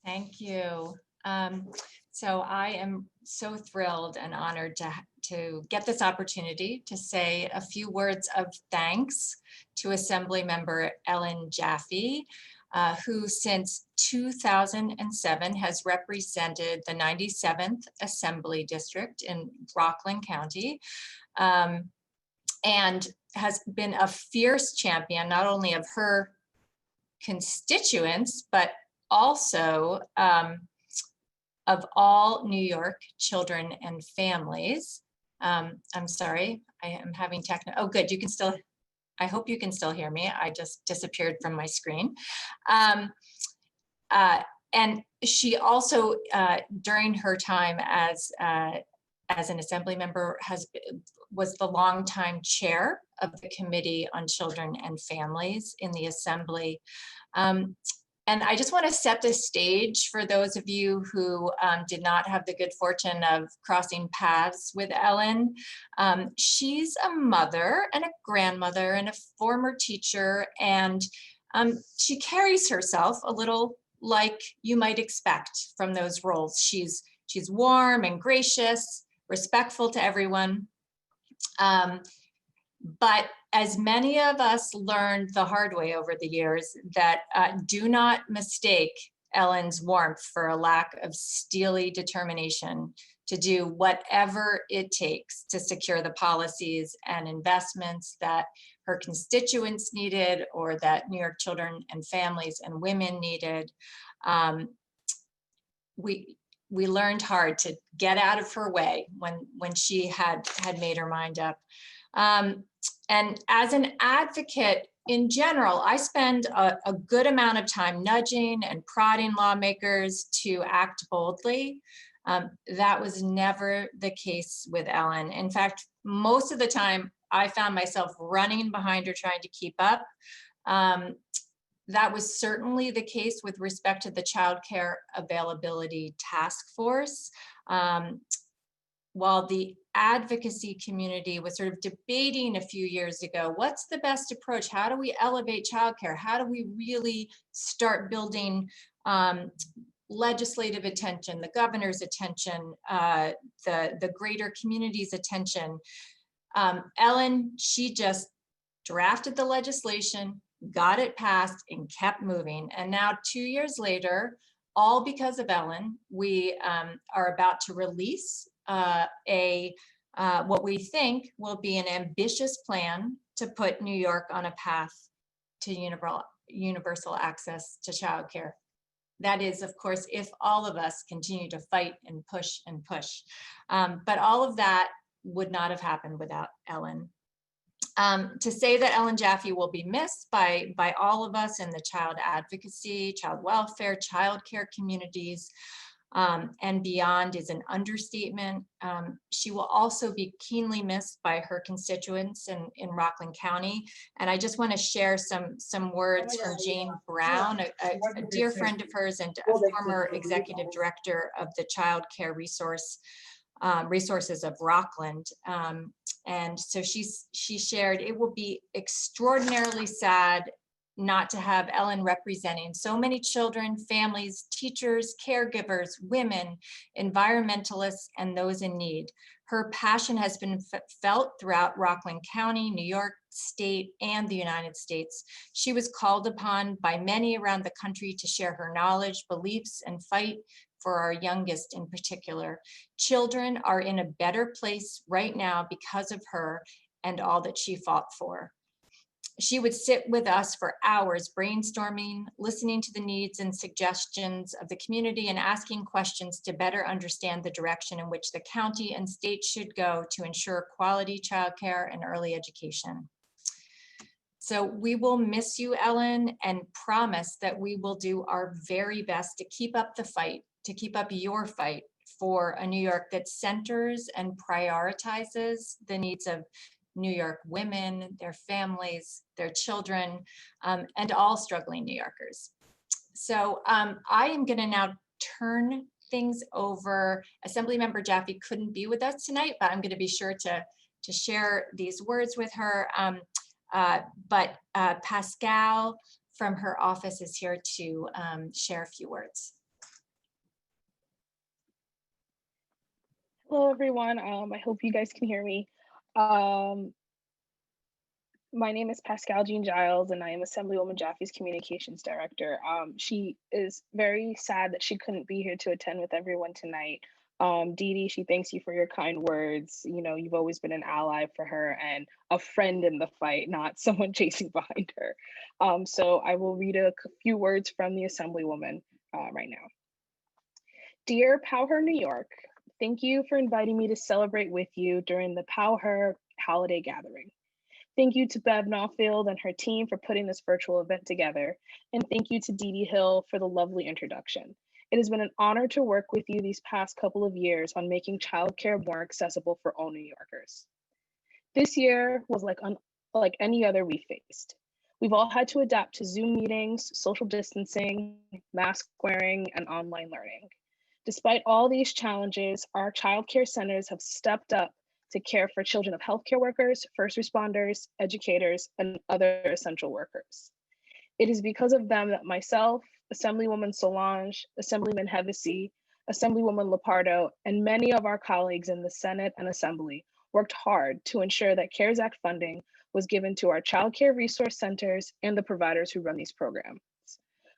Thank you. So I am so thrilled and honored to get this opportunity to say a few words of thanks to Assemblymember Ellen Jaffee, who since 2007 has represented the 97th Assembly District in Rockland County, and has been a fierce champion, not only of her constituents, but also of all New York children and families. I'm sorry, I am having oh good, you can still, I hope you can still hear me. I just disappeared from my screen. And she also, during her time as an Assembly member, was the longtime chair of the Committee on Children and Families in the Assembly. And I just want to set the stage for those of you who did not have the good fortune of crossing paths with Ellen. She's a mother and a grandmother and a former teacher, and she carries herself a little like you might expect from those roles. She's warm and gracious, respectful to everyone. But as many of us learned the hard way over the years, that do not mistake Ellen's warmth for a lack of steely determination to do whatever it takes to secure the policies and investments that her constituents needed, or that New York children and families and women needed. We learned hard to get out of her way when she had made her mind up. And as an advocate in general, I spend a good amount of time nudging and prodding lawmakers to act boldly. That was never the case with Ellen. In fact, most of the time I found myself running behind her trying to keep up. That was certainly the case with respect to the childcare availability task force. While the advocacy community was sort of debating a few years ago, what's the best approach? How do we elevate childcare? How do we really start building legislative attention, the governor's attention, the greater community's attention? Ellen, she just drafted the legislation, got it passed, and kept moving. And now 2 years later, all because of Ellen, we are about to release what we think will be an ambitious plan to put New York on a path to universal access to childcare. That is, of course, if all of us continue to fight and push and push. But all of that would not have happened without Ellen. To say that Ellen Jaffee will be missed by all of us in the child advocacy, child welfare, childcare communities, and beyond is an understatement. She will also be keenly missed by her constituents in Rockland County. And I just want to share some words from Jane Brown, a dear friend of hers and a former executive director of the Child Care Resources of Rockland. And so she shared, "It will be extraordinarily sad not to have Ellen representing so many children, families, teachers, caregivers, women, environmentalists, and those in need. Her passion has been felt throughout Rockland County, New York State, and the United States. She was called upon by many around the country to share her knowledge, beliefs, and fight for our youngest in particular. Children are in a better place right now because of her and all that she fought for." She would sit with us for hours brainstorming, listening to the needs and suggestions of the community, and asking questions to better understand the direction in which the county and state should go to ensure quality childcare and early education. So we will miss you, Ellen, and promise that we will do our very best to keep up the fight, to keep up your fight for a New York that centers and prioritizes the needs of New York women, their families, their children, and all struggling New Yorkers. So I am going to now turn things over. Assemblymember Jaffee couldn't be with us tonight, but I'm going to be sure to share these words with her. But Pascal from her office is here to share a few words. Hello, everyone. I hope you guys can hear me. Um, my name is Pascal Jean Giles, and I am Assemblywoman Jaffee's Communications Director. She is very sad that she couldn't be here to attend with everyone tonight. Dede, she thanks you for your kind words. You know, you've always been an ally for her and a friend in the fight, not someone chasing behind her. So I will read a few words from the Assemblywoman right now. Dear PowHer New York, thank you for inviting me to celebrate with you during the PowHer holiday gathering. Thank you to Bev Nawfield and her team for putting this virtual event together. And thank you to Dede Hill for the lovely introduction. It has been an honor to work with you these past couple of years on making childcare more accessible for all New Yorkers. This year was like any other we faced. We've all had to adapt to Zoom meetings, social distancing, mask wearing, and online learning. Despite all these challenges, our childcare centers have stepped up to care for children of healthcare workers, first responders, educators, and other essential workers. It is because of them that myself, Assemblywoman Solange, Assemblyman Hevesy, Assemblywoman Lepardo, and many of our colleagues in the Senate and Assembly worked hard to ensure that CARES Act funding was given to our childcare resource centers and the providers who run these programs.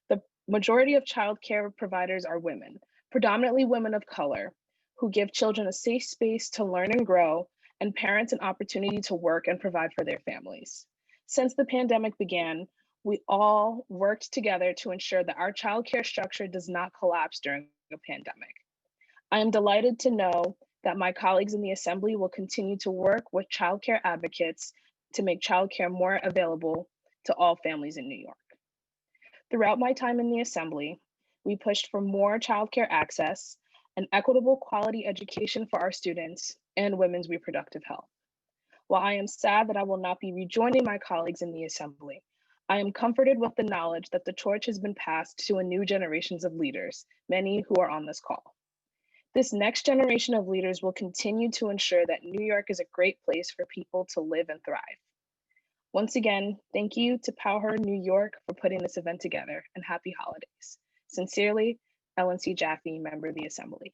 The majority of childcare providers are women, predominantly women of color, who give children a safe space to learn and grow, and parents an opportunity to work and provide for their families. Since the pandemic began, we all worked together to ensure that our childcare structure does not collapse during a pandemic. I am delighted to know that my colleagues in the Assembly will continue to work with childcare advocates to make childcare more available to all families in New York. Throughout my time in the Assembly, we pushed for more childcare access, and equitable quality education for our students, and women's reproductive health. While I am sad that I will not be rejoining my colleagues in the Assembly, I am comforted with the knowledge that the torch has been passed to a new generations of leaders, many who are on this call. This next generation of leaders will continue to ensure that New York is a great place for people to live and thrive. Once again, thank you to PowHer New York for putting this event together, and happy holidays. Sincerely, Ellen C. Jaffee, member of the Assembly.